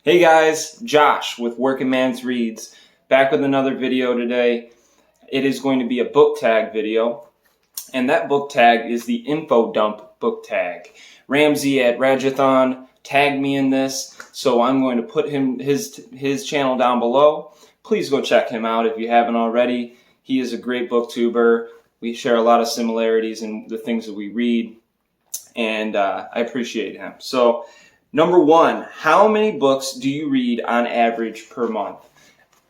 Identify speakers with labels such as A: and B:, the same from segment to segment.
A: Hey guys, Josh with Working Man's Reads, back with another video today. It is going to be a book tag video, and that book tag is the info dump book tag. Ramsey at Rajathon tagged me in this, so I'm going to put his channel down below. Please go check him out if you haven't already. He is a great booktuber. We share a lot of similarities in the things that we read, and I appreciate him. So, number one, how many books do you read on average per month?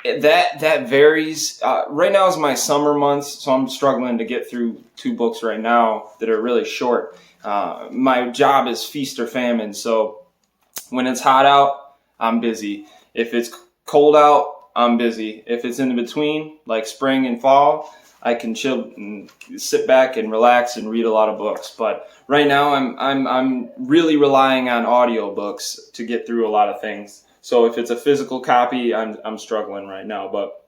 A: That varies. Right now is my summer months, so I'm struggling to get through 2 books right now that are really short. My job is feast or famine, so when it's hot out, I'm busy. If it's cold out, I'm busy. If it's in between, like spring and fall, I can chill and sit back and relax and read a lot of books. But right now, I'm really relying on audiobooks to get through a lot of things. So if it's a physical copy, I'm struggling right now. But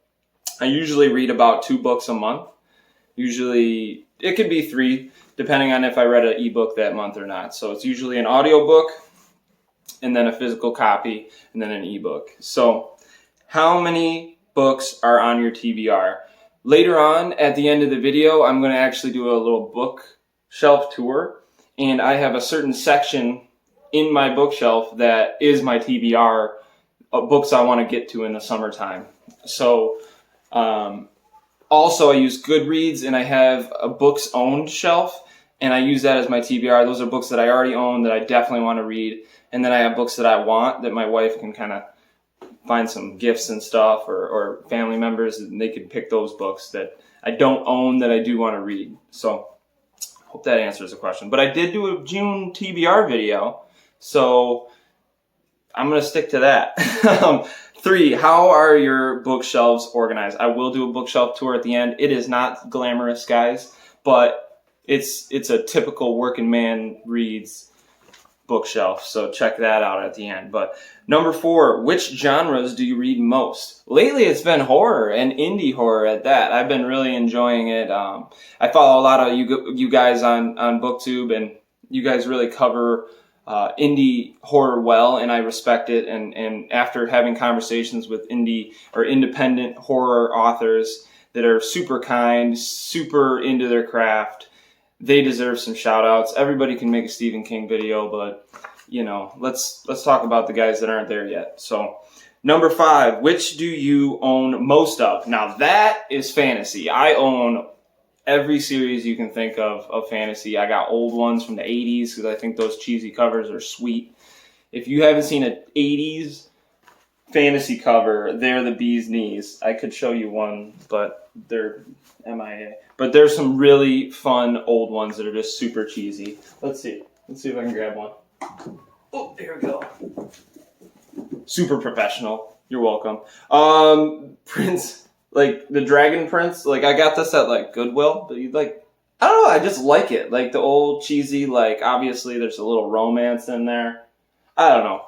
A: I usually read about 2 books a month. Usually, it could be 3, depending on if I read an ebook that month or not. So it's usually an audiobook, and then a physical copy, and then an ebook. So how many books are on your TBR? Later on, at the end of the video, I'm going to actually do a little bookshelf tour, and I have a certain section in my bookshelf that is my TBR of books I want to get to in the summertime. So, also I use Goodreads, and I have a books owned shelf, and I use that as my TBR. Those are books that I already own that I definitely want to read, and then I have books that I want that my wife can kind of find some gifts and stuff, or family members, and they can pick those books that I don't own that I do want to read. So hope that answers the question. But I did do a June TBR video, so I'm going to stick to that. 3, how are your bookshelves organized? I will do a bookshelf tour at the end. It is not glamorous, guys, but it's a typical working man reads bookshelf, so check that out at the end. But number 4, which genres do you read most? Lately it's been horror, and indie horror at that. I've been really enjoying it. I follow a lot of you guys on BookTube, and you guys really cover indie horror well, and I respect it. And after having conversations with indie or independent horror authors that are super kind, super into their craft, they deserve some shout outs. Everybody can make a Stephen King video, but you know, let's talk about the guys that aren't there yet. So number 5, which do you own most of? Now that is fantasy. I own every series you can think of fantasy. I got old ones from the 80s because I think those cheesy covers are sweet. If you haven't seen an 80s fantasy cover, they're the bee's knees. I could show you one, but they're MIA. But there's some really fun old ones that are just super cheesy. Let's see if I can grab one. Oh, there we go. Super professional. You're welcome. Prince, like the Dragon Prince, like I got this at like Goodwill, but you like, I don't know, I just like it. Like the old cheesy, like obviously there's a little romance in there. I don't know.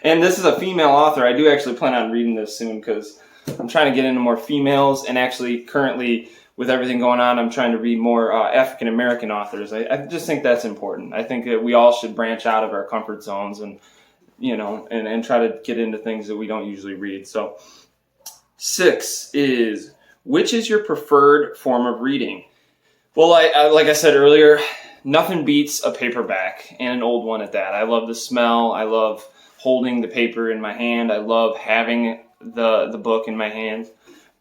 A: And this is a female author. I do actually plan on reading this soon because I'm trying to get into more females, and actually currently with everything going on, I'm trying to read more African American authors. I just think that's important. I think that we all should branch out of our comfort zones and, you know, and try to get into things that we don't usually read. So 6 is, which is your preferred form of reading? Well, like I said earlier, nothing beats a paperback, and an old one at that. I love the smell. I love holding the paper in my hand. I love having the book in my hand.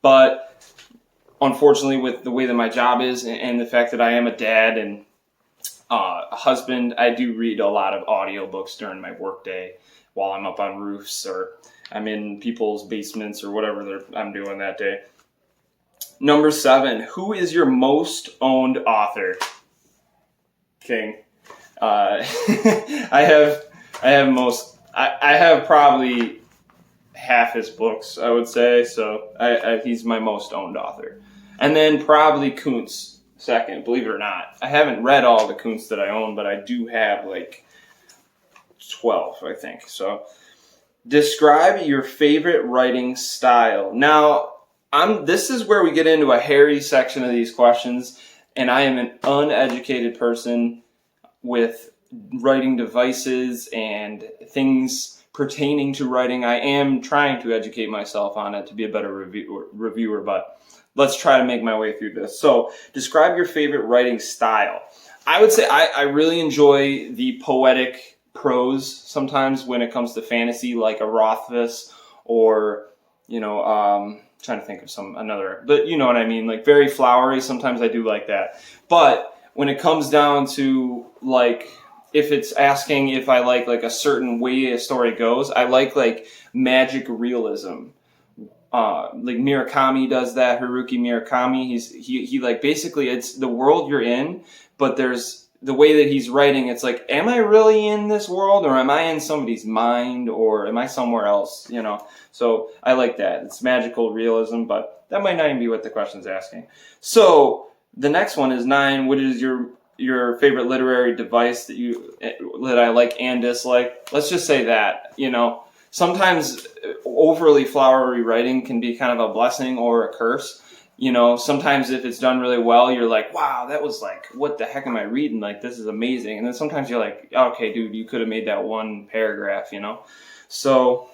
A: But unfortunately, with the way that my job is and the fact that I am a dad and a husband, I do read a lot of audiobooks during my workday while I'm up on roofs or I'm in people's basements or whatever I'm doing that day. Number 7, who is your most owned author? King. I have probably half his books, I would say. So he's my most owned author. And then probably Kuntz second, believe it or not. I haven't read all the Kuntz that I own, but I do have like 12, I think. So describe your favorite writing style. Now, this is where we get into a hairy section of these questions, and I am an uneducated person with writing devices and things pertaining to writing. I am trying to educate myself on it to be a better reviewer, but let's try to make my way through this. So, describe your favorite writing style. I would say I really enjoy the poetic prose sometimes when it comes to fantasy, like a Rothfuss or, trying to think of another, but you know what I mean, like very flowery. Sometimes I do like that. But when it comes down to like, if it's asking if I like a certain way a story goes, I like magic realism. Like Murakami does that, Haruki Murakami. He like basically it's the world you're in, but there's the way that he's writing, it's like, am I really in this world, or am I in somebody's mind, or am I somewhere else, So I like that. It's magical realism, but that might not even be what the question's asking. So the next one is 9. What is your favorite literary device that I like and dislike? Let's just say that, sometimes overly flowery writing can be kind of a blessing or a curse. Sometimes if it's done really well, you're like, wow, that was like, what the heck am I reading? Like, this is amazing. And then sometimes you're like, okay, dude, you could have made that one paragraph, So,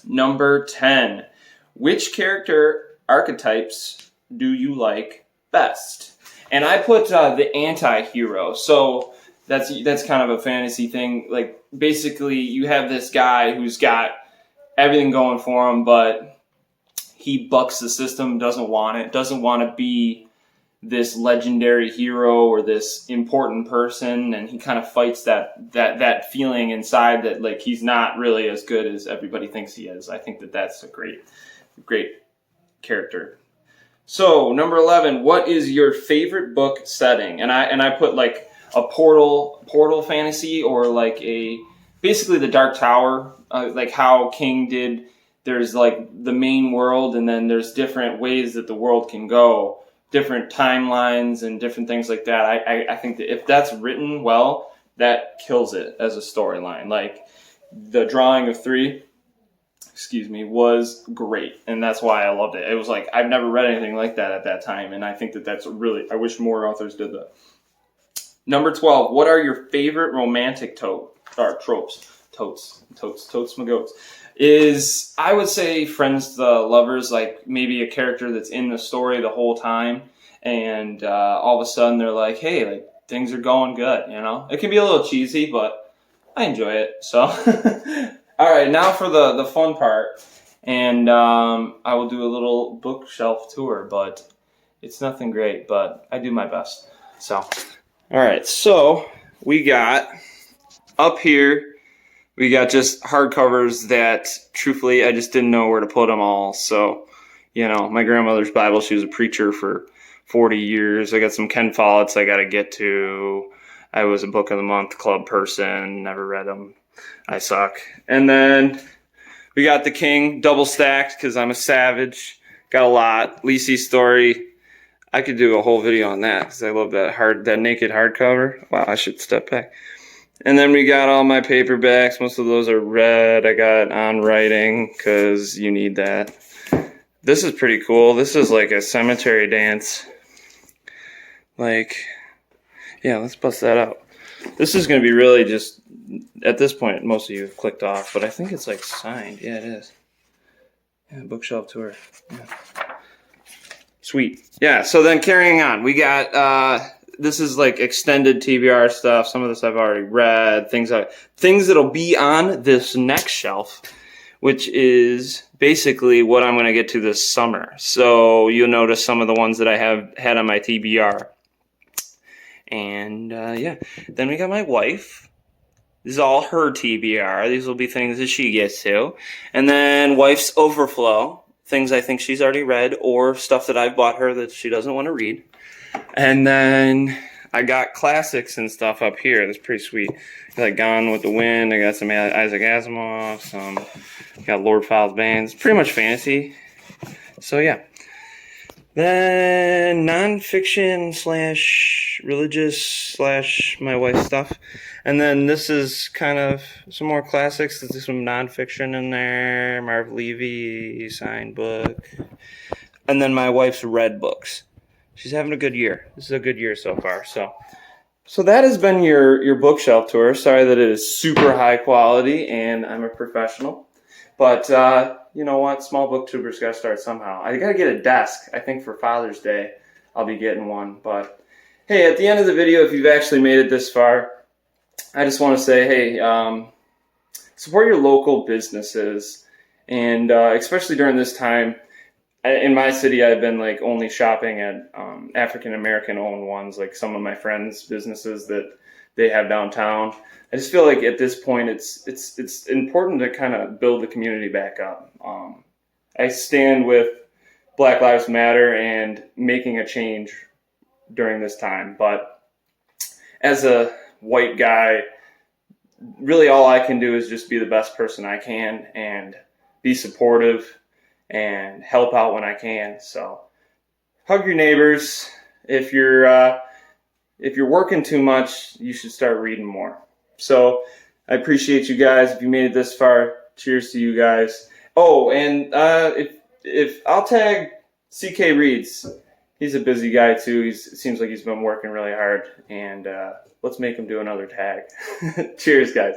A: number 10, which character archetypes do you like best? And I put the anti-hero. So that's kind of a fantasy thing. Like, basically, you have this guy who's got everything going for him, but he bucks the system, doesn't want to be this legendary hero or this important person, and he kind of fights that feeling inside that like he's not really as good as everybody thinks he is. I think that's a great character. So, number 11, what is your favorite book setting? And I put like a portal fantasy, or like basically the Dark Tower, like how King did. There's like the main world, and then there's different ways that the world can go, different timelines and different things like that. I think that if that's written well, that kills it as a storyline. Like the Drawing of Three, was great, and that's why I loved it. It was like I've never read anything like that at that time, and I think that's I wish more authors did that. Number 12, what are your favorite romantic tropes? Totes my goats. Is, I would say, friends to lovers, like maybe a character that's in the story the whole time, and all of a sudden they're like, hey, like things are going good, It can be a little cheesy, but I enjoy it, so. All right, now for the fun part, and I will do a little bookshelf tour, but it's nothing great, but I do my best, so. All right, so we got up here, we got just hardcovers that, truthfully, I just didn't know where to put them all. So, my grandmother's Bible, she was a preacher for 40 years. I got some Ken Follett's I got to get to. I was a Book of the Month club person, never read them. I suck. And then we got The King, double stacked, because I'm a savage. Got a lot. Lisi's Story. I could do a whole video on that, because I love that naked hardcover. Wow, I should step back. And then we got all my paperbacks. Most of those are red. I got On Writing, because you need that. This is pretty cool. This is like a cemetery dance. Like, yeah, let's bust that out. This is going to be really just, at this point, most of you have clicked off, but I think it's like signed. Yeah, it is. Yeah, bookshelf tour. Yeah. Sweet. Yeah, so then carrying on. We got... this is like extended TBR stuff. Some of this I've already read. Things that'll be on this next shelf, which is basically what I'm going to get to this summer. So you'll notice some of the ones that I have had on my TBR. And yeah, then we got my wife. This is all her TBR. These will be things that she gets to. And then wife's overflow. Things I think she's already read, or stuff that I've bought her that she doesn't want to read. And then I got classics and stuff up here. That's pretty sweet. Like Gone with the Wind. I got some Isaac Asimov. Got Lord Fowl's Bands. Pretty much fantasy. So yeah. Then nonfiction / religious / my wife's stuff. And then this is kind of some more classics. There's some nonfiction in there. Marv Levy signed book. And then my wife's read books. She's having a good year. This is a good year so far. So So that has been your bookshelf tour. Sorry that it is super high quality and I'm a professional. But you know what? Small booktubers got to start somehow. I got to get a desk. I think for Father's Day I'll be getting one. But hey, at the end of the video, if you've actually made it this far, I just want to say, hey, support your local businesses. And especially during this time, in my city, I've been like only shopping at African American owned ones, like some of my friends' businesses that they have downtown. I just feel like at this point, it's important to kind of build the community back up. I stand with Black Lives Matter and making a change during this time, but as a white guy, really all I can do is just be the best person I can and be supportive and help out when I can. So hug your neighbors. If you're working too much, you should start reading more. So I appreciate you guys. If you made it this far, cheers to you guys. Oh, and if I'll tag CK Reads. He's a busy guy too. It seems like he's been working really hard, and let's make him do another tag. Cheers, guys.